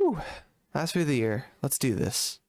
Whew. Last video of the year. Let's do this.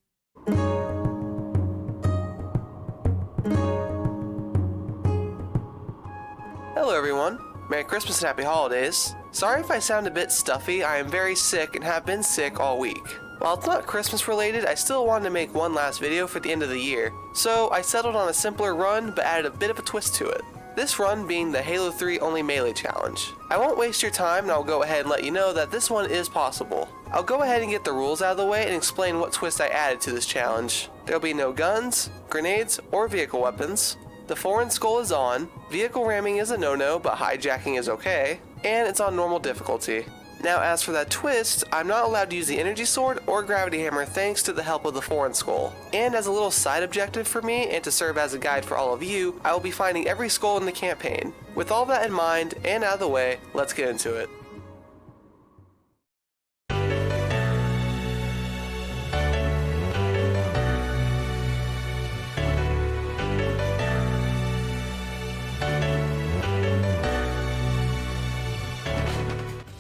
Hello everyone. Merry Christmas and Happy Holidays. Sorry if I sound a bit stuffy, I am very sick and have been sick all week. While it's not Christmas related, I still wanted to make one last video for the end of the year, so I settled on a simpler run but added a bit of a twist to it. This run being the Halo 3 only melee challenge. I won't waste your time and I'll go ahead and let you know that this one is possible. I'll go ahead and get the rules out of the way and explain what twist I added to this challenge. There'll be no guns, grenades, or vehicle weapons. The foreign skull is on, vehicle ramming is a no-no but hijacking is okay, and it's on normal difficulty. Now as for that twist, I'm not allowed to use the energy sword or gravity hammer thanks to the help of the foreign skull. And as a little side objective for me and to serve as a guide for all of you, I will be finding every skull in the campaign. With all that in mind and out of the way, let's get into it.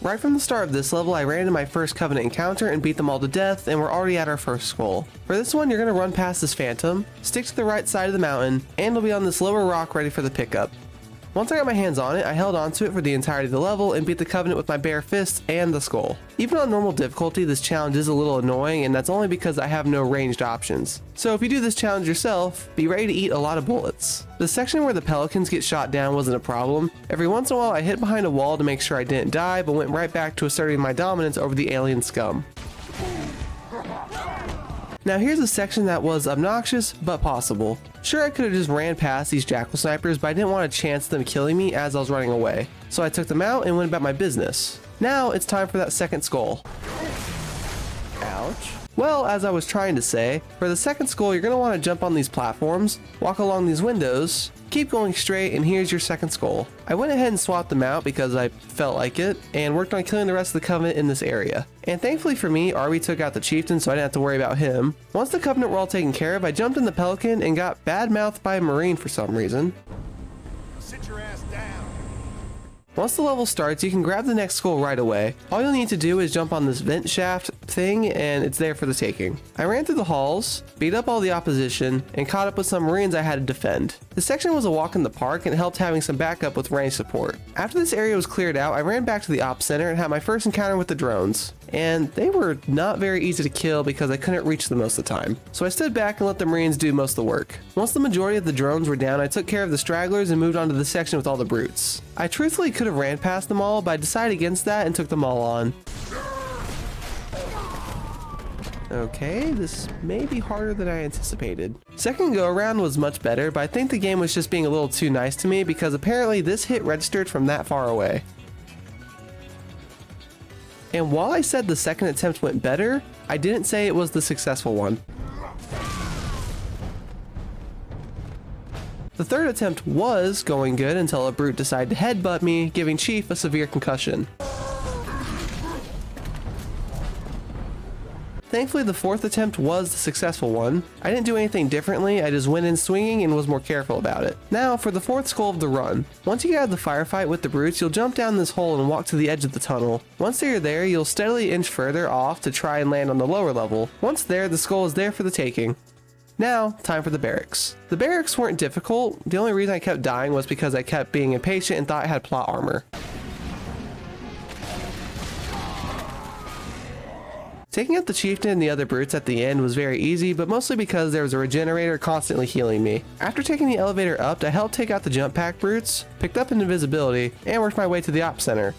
Right from the start of this level, I ran into my first Covenant encounter and beat them all to death, and we're already at our first skull. For this one, you're going to run past this phantom, stick to the right side of the mountain, and it'll be on this lower rock ready for the pickup. Once I got my hands on it, I held onto it for the entirety of the level and beat the Covenant with my bare fist and the skull. Even on normal difficulty, this challenge is a little annoying, and that's only because I have no ranged options. So if you do this challenge yourself, be ready to eat a lot of bullets. The section where the pelicans get shot down wasn't a problem. Every once in a while I hid behind a wall to make sure I didn't die, but went right back to asserting my dominance over the alien scum. Now here's a section that was obnoxious, but possible. Sure, I could have just ran past these jackal snipers, but I didn't want to chance them killing me as I was running away. So I took them out and went about my business. Now it's time for that second skull. Ouch. Well, as I was trying to say, for the second skull you're going to want to jump on these platforms, walk along these windows, keep going straight, and here's your second skull. I went ahead and swapped them out because I felt like it, and worked on killing the rest of the Covenant in this area. And thankfully for me, Arby took out the chieftain so I didn't have to worry about him. Once the Covenant were all taken care of, I jumped in the Pelican and got bad-mouthed by a Marine for some reason. Sit your ass down. Once the level starts, you can grab the next skull right away. All you'll need to do is jump on this vent shaft thing and it's there for the taking. I ran through the halls, beat up all the opposition, and caught up with some Marines I had to defend. This section was a walk in the park and it helped having some backup with range support. After this area was cleared out, I ran back to the ops center and had my first encounter with the drones. And they were not very easy to kill because I couldn't reach them most of the time. So I stood back and let the Marines do most of the work. Once the majority of the drones were down, I took care of the stragglers and moved on to the section with all the brutes. I truthfully could have ran past them all, but I decided against that and took them all on. Okay, this may be harder than I anticipated. Second go around was much better, but I think the game was just being a little too nice to me because apparently this hit registered from that far away. And while I said the second attempt went better, I didn't say it was the successful one. The third attempt was going good until a brute decided to headbutt me, giving Chief a severe concussion. Thankfully, the fourth attempt was the successful one. I didn't do anything differently, I just went in swinging and was more careful about it. Now, for the fourth skull of the run. Once you get out of the firefight with the brutes, you'll jump down this hole and walk to the edge of the tunnel. Once you're there, you'll steadily inch further off to try and land on the lower level. Once there, the skull is there for the taking. Now, time for the barracks. The barracks weren't difficult. The only reason I kept dying was because I kept being impatient and thought I had plot armor. Taking out the chieftain and the other brutes at the end was very easy, but mostly because there was a regenerator constantly healing me. After taking the elevator up, I helped take out the jump pack brutes, picked up an invisibility, and worked my way to the ops center.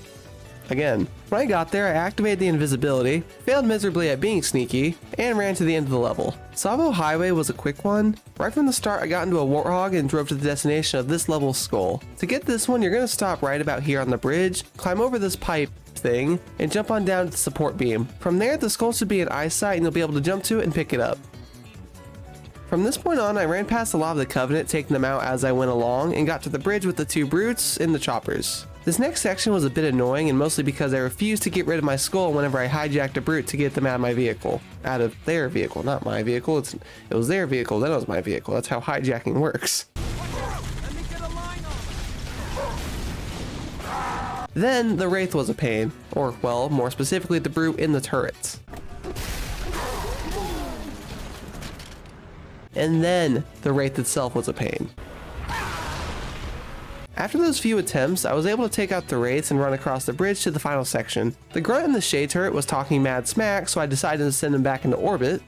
Again, when I got there, I activated the invisibility, failed miserably at being sneaky, and ran to the end of the level. Savo Highway was a quick one. Right from the start, I got into a warthog and drove to the destination of this level's skull. To get this one, you're going to stop right about here on the bridge, climb over this pipe thing, and jump on down to the support beam. From there, the skull should be in eyesight and you'll be able to jump to it and pick it up. From this point on, I ran past a lot of the Covenant, taking them out as I went along, and got to the bridge with the two brutes and the choppers. This next section was a bit annoying, and mostly because I refused to get rid of my skull whenever I hijacked a brute to get them out of my vehicle. Out of their vehicle, not my vehicle. It was their vehicle, then it was my vehicle. That's how hijacking works. Then the Wraith was a pain, or well, more specifically the brute in the turrets. and then the Wraith itself was a pain. After those few attempts, I was able to take out the Wraiths and run across the bridge to the final section. The grunt in the shade turret was talking mad smack, so I decided to send him back into orbit.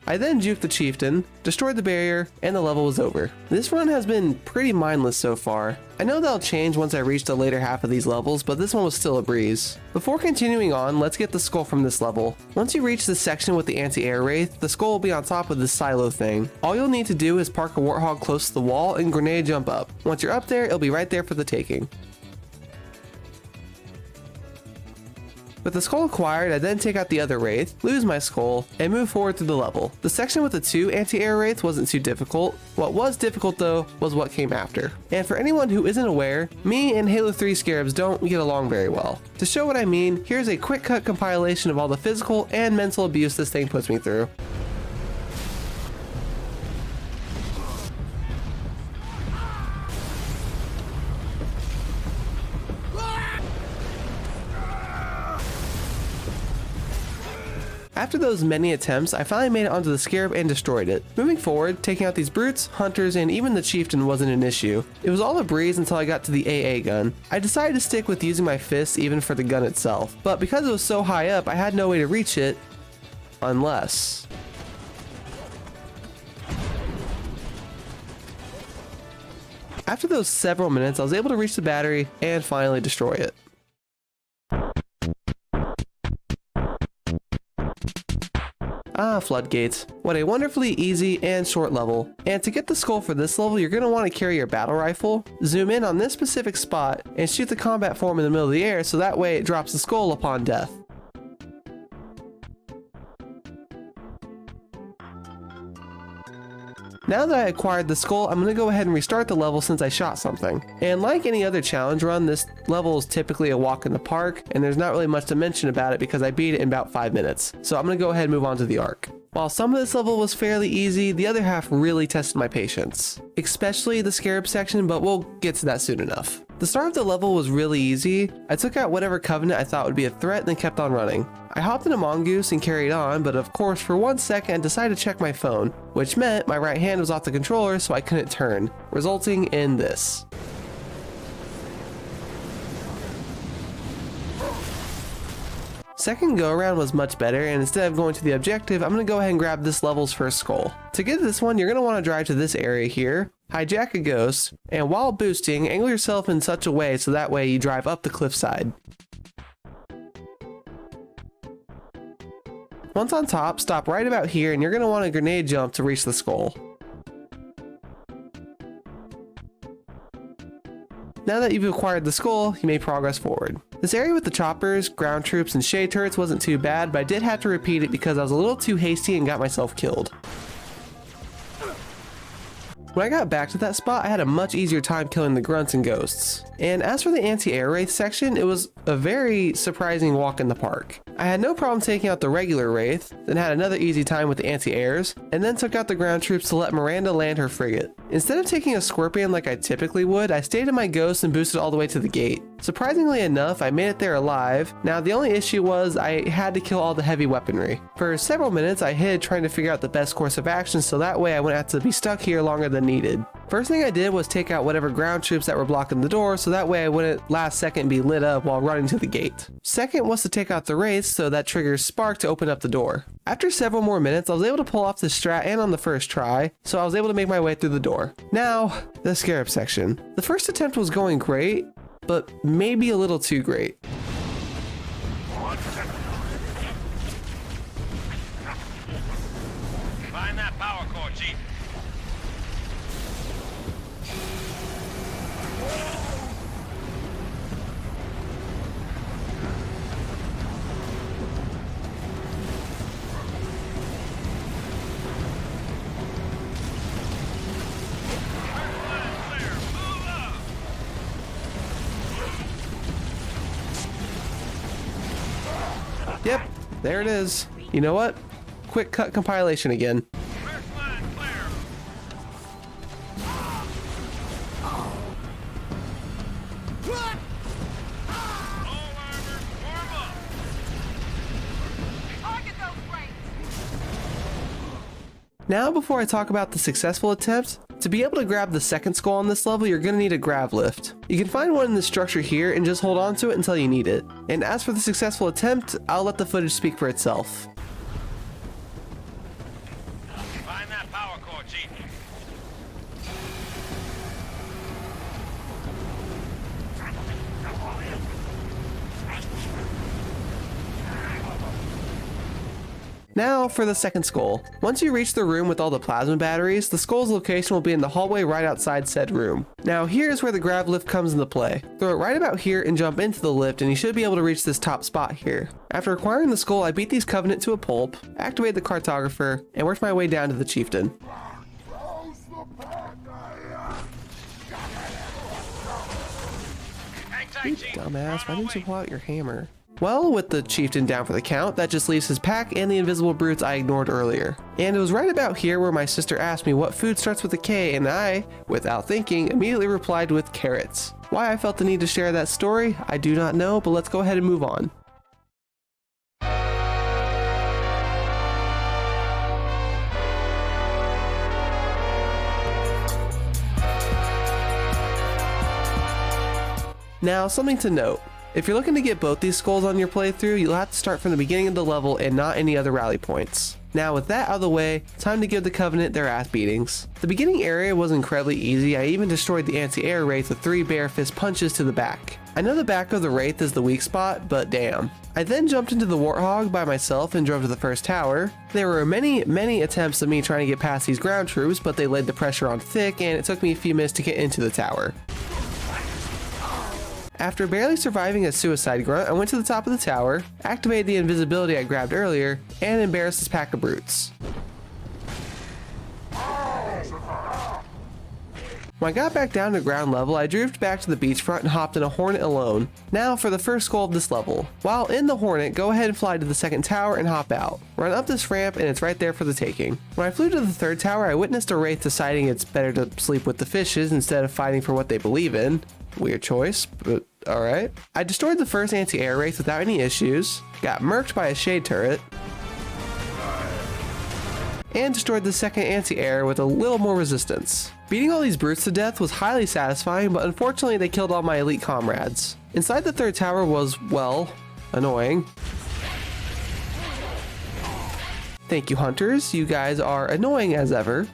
I then juked the chieftain, destroyed the barrier, and the level was over. This run has been pretty mindless so far. I know that'll change once I reach the later half of these levels, but this one was still a breeze. Before continuing on, let's get the skull from this level. Once you reach this section with the anti-air wraith, the skull will be on top of this silo thing. All you'll need to do is park a warthog close to the wall and grenade jump up. Once you're up there, it'll be right there for the taking. With the skull acquired, I then take out the other wraith, lose my skull, and move forward through the level. The section with the 2 anti-air wraiths wasn't too difficult. What was difficult though was what came after. And for anyone who isn't aware, me and Halo 3 scarabs don't get along very well. To show what I mean, here's a quick cut compilation of all the physical and mental abuse this thing puts me through. After those many attempts, I finally made it onto the scarab and destroyed it. Moving forward, taking out these brutes, hunters, and even the chieftain wasn't an issue. It was all a breeze until I got to the AA gun. I decided to stick with using my fists even for the gun itself, but because it was so high up, I had no way to reach it, unless... After those several minutes, I was able to reach the battery and finally destroy it. Ah, floodgates. What a wonderfully easy and short level. And to get the skull for this level, you're going to want to carry your battle rifle, zoom in on this specific spot, and shoot the combat form in the middle of the air so that way it drops the skull upon death. Now that I acquired the skull, I'm going to go ahead and restart the level since I shot something. And like any other challenge run, this level is typically a walk in the park, and there's not really much to mention about it because I beat it in about 5 minutes. So I'm going to go ahead and move on to the Ark. While some of this level was fairly easy, the other half really tested my patience. Especially the scarab section, but we'll get to that soon enough. The start of the level was really easy. I took out whatever covenant I thought would be a threat and then kept on running. I hopped in a mongoose and carried on, but of course for 1 second I decided to check my phone, which meant my right hand was off the controller so I couldn't turn, resulting in this. Second go around was much better, and instead of going to the objective, I'm going to go ahead and grab this level's first skull. To get this one, you're going to want to drive to this area here, hijack a ghost, and while boosting, angle yourself in such a way so that way you drive up the cliffside. Once on top, stop right about here and you're going to want a grenade jump to reach the skull. Now that you've acquired the skull, you may progress forward. This area with the choppers, ground troops, and shade turrets wasn't too bad, but I did have to repeat it because I was a little too hasty and got myself killed. When I got back to that spot, I had a much easier time killing the grunts and ghosts. And as for the anti-air wraith section, it was a very surprising walk in the park. I had no problem taking out the regular wraith, then had another easy time with the anti-airs, and then took out the ground troops to let Miranda land her frigate. Instead of taking a scorpion like I typically would, I stayed in my ghost and boosted all the way to the gate. Surprisingly enough, I made it there alive. Now the only issue was I had to kill all the heavy weaponry. For several minutes I hid trying to figure out the best course of action so that way I wouldn't have to be stuck here longer than needed. First thing I did was take out whatever ground troops that were blocking the door so that way I wouldn't last second be lit up while running to the gate. Second was to take out the wraiths so that triggers spark to open up the door. After several more minutes I was able to pull off this strat and on the first try, so I was able to make my way through the door. Now, the scarab section. The first attempt was going great, but maybe a little too great. Find that power core, Chief. Yep, there it is. You know what? Quick cut compilation again. First line clear. All armor, warm up. Now before I talk about the successful attempt, to be able to grab the second skull on this level, you're going to need a grab lift. You can find one in the structure here and just hold on to it until you need it. And as for the successful attempt, I'll let the footage speak for itself. Find that power core, Chief. Now for the second skull. Once you reach the room with all the plasma batteries, the skull's location will be in the hallway right outside said room. Now here's where the grab lift comes into play. Throw it right about here and jump into the lift and you should be able to reach this top spot here. After acquiring the skull, I beat these Covenant to a pulp, activated the cartographer, and worked my way down to the chieftain. Hang tight, You Chief. dumbass, why On our didn't you way. pull out your hammer? Well, with the chieftain down for the count, that just leaves his pack and the invisible brutes I ignored earlier. And it was right about here where my sister asked me what food starts with a K, and I, without thinking, immediately replied with carrots. Why I felt the need to share that story, I do not know, but let's go ahead and move on. Now, something to note. If you're looking to get both these skulls on your playthrough, you'll have to start from the beginning of the level and not any other rally points. Now with that out of the way, time to give the Covenant their ass beatings. The beginning area was incredibly easy. I even destroyed the anti-air wraith with 3 bare fist punches to the back. I know the back of the wraith is the weak spot, but damn. I then jumped into the Warthog by myself and drove to the first tower. There were many attempts of me trying to get past these ground troops, but they laid the pressure on thick and it took me a few minutes to get into the tower. After barely surviving a suicide grunt, I went to the top of the tower, activated the invisibility I grabbed earlier, and embarrassed this pack of brutes. When I got back down to ground level, I drifted back to the beachfront and hopped in a Hornet alone. Now for the first skull of this level. While in the Hornet, go ahead and fly to the second tower and hop out. Run up this ramp and it's right there for the taking. When I flew to the third tower, I witnessed a wraith deciding it's better to sleep with the fishes instead of fighting for what they believe in. Weird choice, but alright. I destroyed the first anti-air wraith without any issues, got murked by a shade turret, and destroyed the second anti-air with a little more resistance. Beating all these brutes to death was highly satisfying, but unfortunately they killed all my elite comrades. Inside the third tower was, well, annoying. Thank you, hunters. You guys are annoying as ever.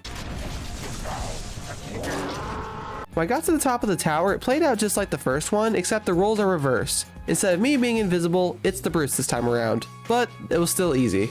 When I got to the top of the tower, it played out just like the first one, except the roles are reversed. Instead of me being invisible, it's the brutes this time around. But it was still easy.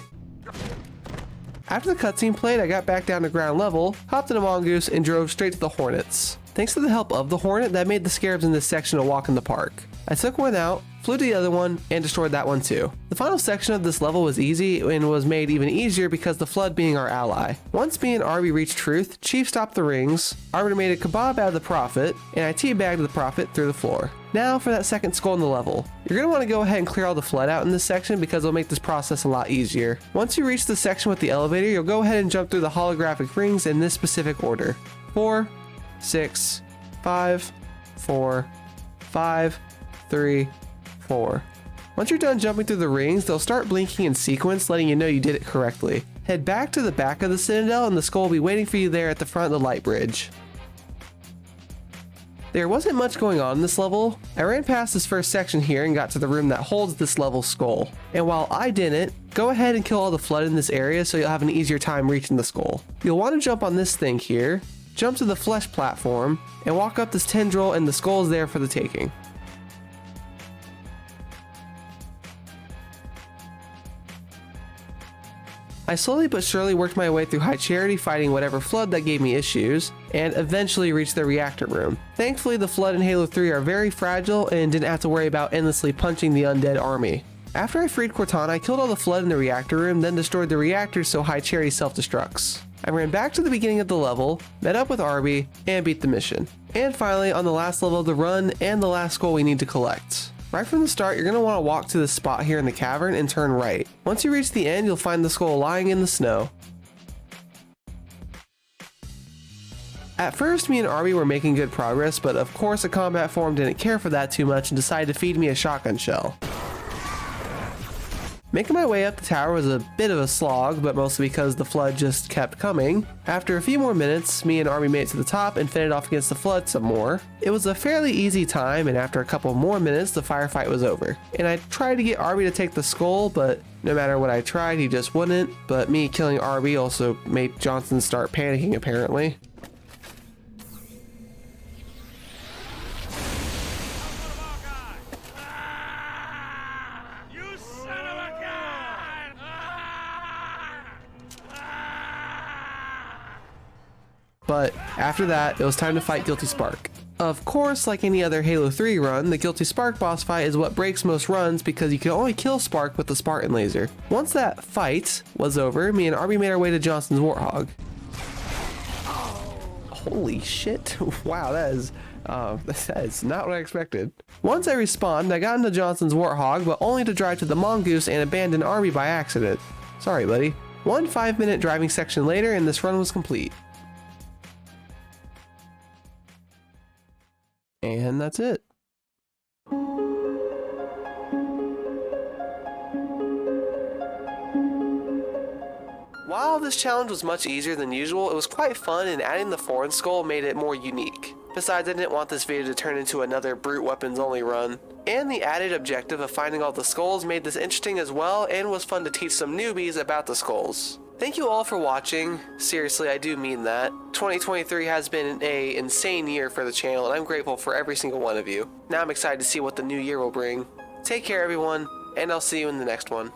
After the cutscene played, I got back down to ground level, hopped in a mongoose, and drove straight to the Hornets. Thanks to the help of the Hornet, that made the scarabs in this section a walk in the park. I took one out, flew to the other one, and destroyed that one too. The final section of this level was easy and was made even easier because the Flood being our ally. Once me and Arby reached truth, Chief stopped the rings, Arby made a kebab out of the Prophet, and I teabagged the Prophet through the floor. Now for that second skull in the level. You're going to want to go ahead and clear all the Flood out in this section because it'll make this process a lot easier. Once you reach the section with the elevator, you'll go ahead and jump through the holographic rings in this specific order. 4, 6, 5, 4, 5, 3, 4. Once you're done jumping through the rings, they'll start blinking in sequence, letting you know you did it correctly. Head back to the back of the Citadel and the skull will be waiting for you there at the front of the light bridge. There wasn't much going on in this level. I ran past this first section here and got to the room that holds this level's skull. And while I didn't, go ahead and kill all the Flood in this area so you'll have an easier time reaching the skull. You'll want to jump on this thing here, jump to the flesh platform, and walk up this tendril and the skull is there for the taking. I slowly but surely worked my way through High Charity, fighting whatever Flood that gave me issues, and eventually reached the reactor room. Thankfully, the Flood in Halo 3 are very fragile and didn't have to worry about endlessly punching the undead army. After I freed Cortana, I killed all the Flood in the reactor room, then destroyed the reactor so High Charity self-destructs. I ran back to the beginning of the level, met up with Arby, and beat the mission. And finally, on the last level of the run, and the last skull we need to collect. Right from the start, you're going to want to walk to this spot here in the cavern and turn right. Once you reach the end, you'll find the skull lying in the snow. At first, me and Arby were making good progress, but of course a combat form didn't care for that too much and decided to feed me a shotgun shell. Making my way up the tower was a bit of a slog, but mostly because the flood just kept coming. After a few more minutes, me and Army made it to the top and fended off against the flood some more. It was a fairly easy time, and after a couple more minutes, the firefight was over. And I tried to get Arby to take the skull, but no matter what I tried, he just wouldn't. But me killing Arby also made Johnson start panicking, apparently. But after that, it was time to fight Guilty Spark. Of course, like any other Halo 3 run, the Guilty Spark boss fight is what breaks most runs because you can only kill Spark with the Spartan laser. Once that fight was over, me and Arby made our way to Johnson's Warthog. Holy shit. Wow, that is not what I expected. Once I respawned, I got into Johnson's Warthog, but only to drive to the Mongoose and abandon Arby by accident. Sorry, buddy. One 5-minute driving section later, and this run was complete. And that's it. While this challenge was much easier than usual, it was quite fun, and adding the foreign skull made it more unique. Besides, I didn't want this video to turn into another brute weapons only run. And the added objective of finding all the skulls made this interesting as well, and was fun to teach some newbies about the skulls. Thank you all for watching. Seriously, I do mean that. 2023 has been an insane year for the channel, and I'm grateful for every single one of you. Now I'm excited to see what the new year will bring. Take care, everyone, and I'll see you in the next one.